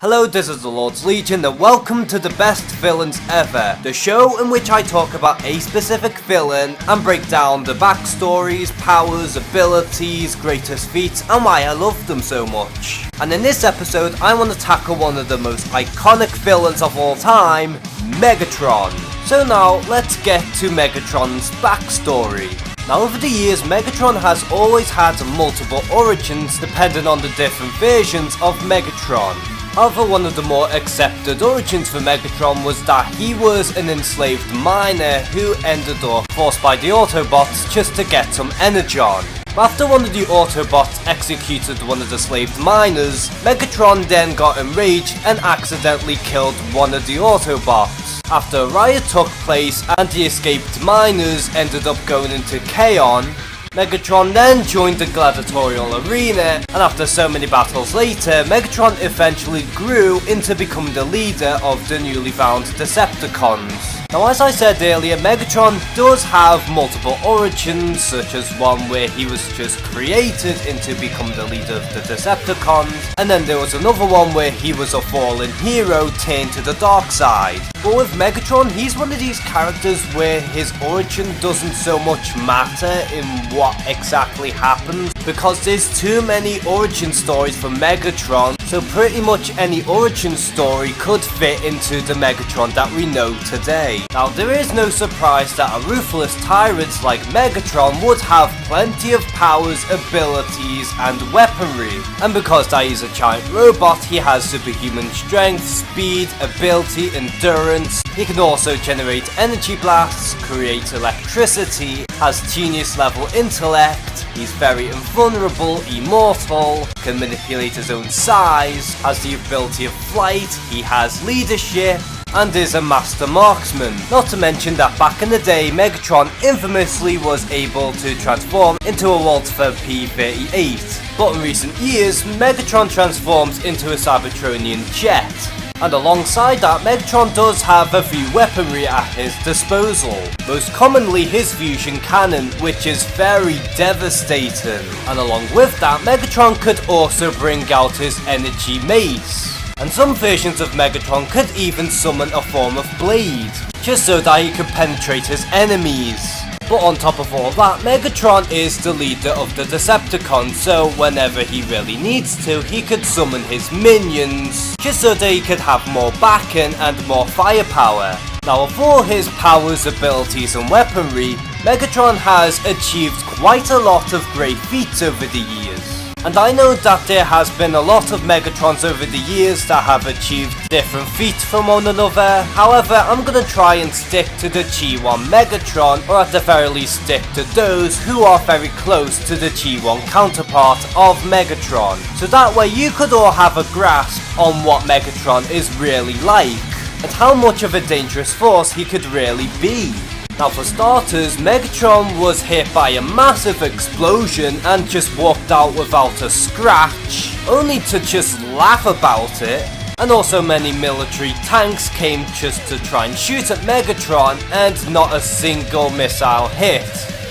Hello, this is the Lord's Legion and welcome to the Best Villains Ever, the show in which I talk about a specific villain and break down the backstories, powers, abilities, greatest feats and why I love them so much. And in this episode I want to tackle one of the most iconic villains of all time, Megatron. So now let's get to Megatron's backstory. Now over the years, Megatron has always had multiple origins depending on the different versions of Megatron. However, one of the more accepted origins for Megatron was that he was an enslaved miner who ended up forced by the Autobots just to get some energon. After one of the Autobots executed one of the enslaved miners, Megatron then got enraged and accidentally killed one of the Autobots. After a riot took place and the escaped miners ended up going into chaos, Megatron then joined the gladiatorial arena, and after so many battles later, Megatron eventually grew into becoming the leader of the newly found Decepticons. Now as I said earlier, Megatron does have multiple origins, such as one where he was just created into become the leader of the Decepticons, and then there was another one where he was a fallen hero turned to the dark side. But with Megatron, he's one of these characters where his origin doesn't so much matter in what exactly happens, because there's too many origin stories for Megatron, so pretty much any origin story could fit into the Megatron that we know today. Now there is no surprise that a ruthless tyrant like Megatron would have plenty of powers, abilities and weaponry, and because that he's a giant robot, he has superhuman strength, speed, ability, endurance. He can also generate energy blasts, create electricity, has genius level intellect, he's very invulnerable, immortal, can manipulate his own size, has the ability of flight, he has leadership, and is a master marksman. Not to mention that back in the day, Megatron infamously was able to transform into a Walther P-38. But in recent years, Megatron transforms into a Cybertronian jet. And alongside that, Megatron does have a few weaponry at his disposal. Most commonly his fusion cannon, which is very devastating. And along with that, Megatron could also bring out his energy mace. And some versions of Megatron could even summon a form of blade, just so that he could penetrate his enemies. But on top of all that, Megatron is the leader of the Decepticons, so whenever he really needs to, he could summon his minions, just so that he could have more backing and more firepower. Now of all his powers, abilities and weaponry, Megatron has achieved quite a lot of great feats over the years. And I know that there has been a lot of Megatrons over the years that have achieved different feats from one another. However, I'm gonna try and stick to the G1 Megatron, or at the very least stick to those who are very close to the G1 counterpart of Megatron. So that way you could all have a grasp on what Megatron is really like, and how much of a dangerous force he could really be. Now for starters, Megatron was hit by a massive explosion and just walked out without a scratch, only to just laugh about it. And also many military tanks came just to try and shoot at Megatron, and not a single missile hit.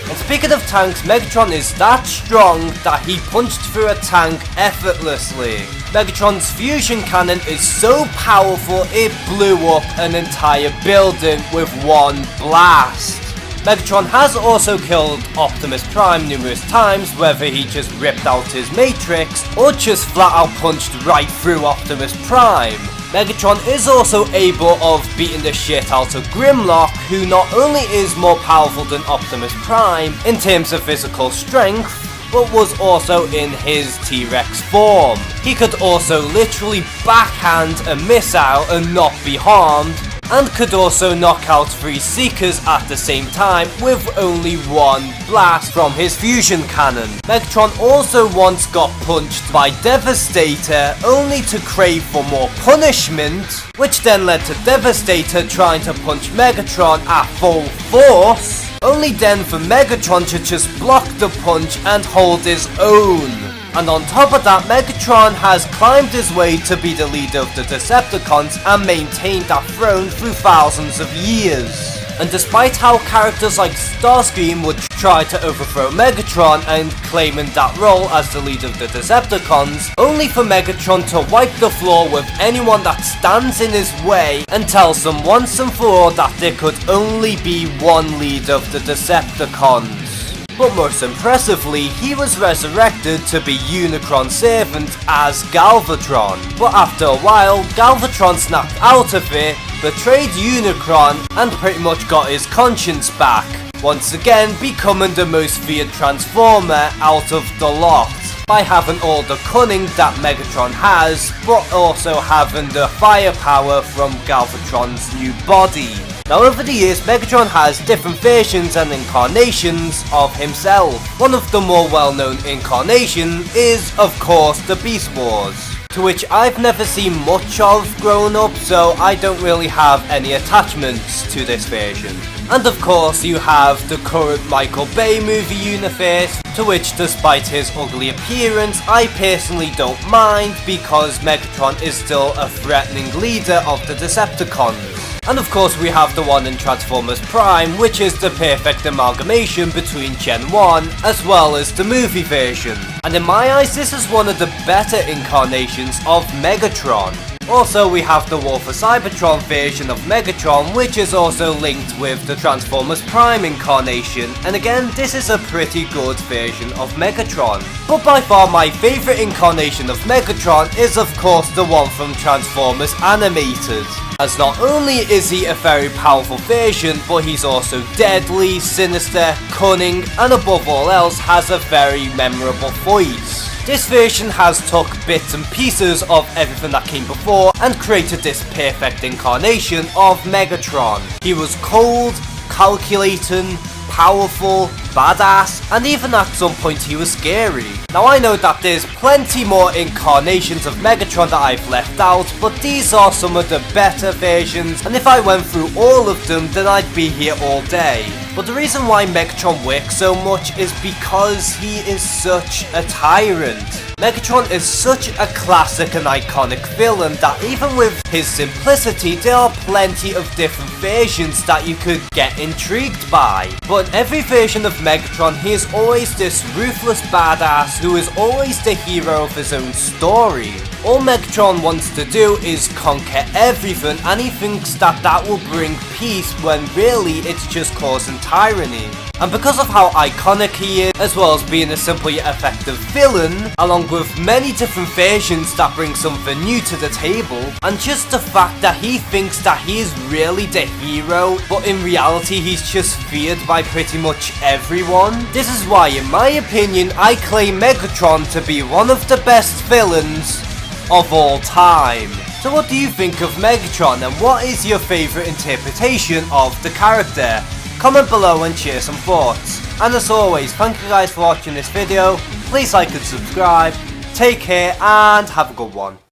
And speaking of tanks, Megatron is that strong that he punched through a tank effortlessly. Megatron's fusion cannon is so powerful it blew up an entire building with one blast. Megatron has also killed Optimus Prime numerous times, whether he just ripped out his matrix or just flat out punched right through Optimus Prime. Megatron is also able of beating the shit out of Grimlock, who not only is more powerful than Optimus Prime in terms of physical strength, but was also in his T-Rex form. He could also literally backhand a missile and not be harmed, and could also knock out 3 Seekers at the same time with only one blast from his fusion cannon. Megatron also once got punched by Devastator, only to crave for more punishment, which then led to Devastator trying to punch Megatron at full force, only then for Megatron to just block the punch and hold his own. And on top of that, Megatron has climbed his way to be the leader of the Decepticons and maintained that throne through thousands of years. And despite how characters like Starscream would try to overthrow Megatron and claiming that role as the leader of the Decepticons, only for Megatron to wipe the floor with anyone that stands in his way and tells them once and for all that there could only be one leader of the Decepticons. But most impressively, he was resurrected to be Unicron Servant as Galvatron. But after a while, Galvatron snapped out of it, betrayed Unicron, and pretty much got his conscience back, once again becoming the most feared Transformer out of the lot, by having all the cunning that Megatron has, but also having the firepower from Galvatron's new body. Now over the years, Megatron has different versions and incarnations of himself. One of the more well-known incarnations is, of course, the Beast Wars, to which I've never seen much of growing up, so I don't really have any attachments to this version. And of course you have the current Michael Bay movie universe, to which despite his ugly appearance, I personally don't mind because Megatron is still a threatening leader of the Decepticons. And of course we have the one in Transformers Prime, which is the perfect amalgamation between Gen 1 as well as the movie version. And in my eyes, this is one of the better incarnations of Megatron. Also, we have the War for Cybertron version of Megatron, which is also linked with the Transformers Prime incarnation, and again, this is a pretty good version of Megatron. But by far my favourite incarnation of Megatron is of course the one from Transformers Animated, as not only is he a very powerful version, but he's also deadly, sinister, cunning, and above all else has a very memorable voice. This version has took bits and pieces of everything that came before and created this perfect incarnation of Megatron. He was cold, calculating, powerful, badass, and even at some point he was scary. Now I know that there's plenty more incarnations of Megatron that I've left out, but these are some of the better versions, and if I went through all of them then I'd be here all day. But the reason why Megatron works so much is because he is such a tyrant. Megatron is such a classic and iconic villain that even with his simplicity, there are plenty of different versions that you could get intrigued by. But in every version of Megatron, he is always this ruthless badass who is always the hero of his own story. All Megatron wants to do is conquer everything, and he thinks that that will bring peace when really it's just causing tyranny. And because of how iconic he is, as well as being a simple yet effective villain, along with many different versions that bring something new to the table, and just the fact that he thinks that he is really the hero, but in reality he's just feared by pretty much everyone. This is why, in my opinion, I claim Megatron to be one of the best villains of all time. So what do you think of Megatron, and what is your favourite interpretation of the character? Comment below and share some thoughts. And as always, thank you guys for watching this video. Please like and subscribe. Take care and have a good one.